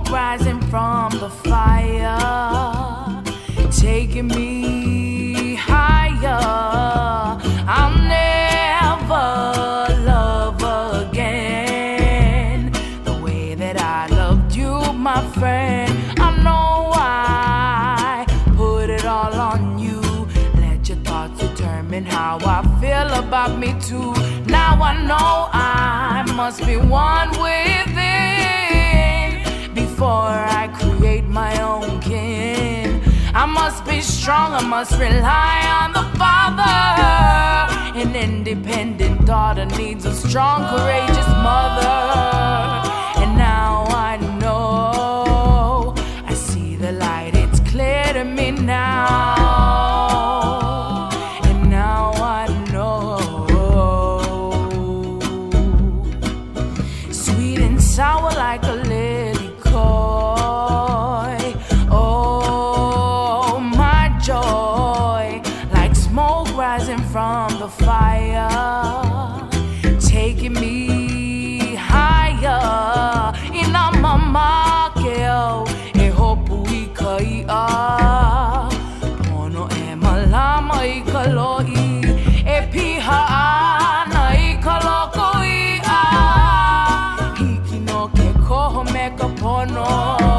smoke rising from the fire, taking me higher. I'll never love again the way that I loved you, my friend. I know I put it all on you. Let your thoughts determine how I feel about me too. Now I know I must be one within before I create my own kin. I must be strong, I must rely on the Father. An independent daughter needs a strong, courageous mother. And now I know, I see the light, it's clear to me now. And now I know, sweet and sour like a lily coy. Oh, my joy, like smoke rising from the fire, taking me higher. Ina mama keo e hopu I kaia, pono e malama I kaloi, e piha ana I kaloko I a, hiki no ke koho me ka pono.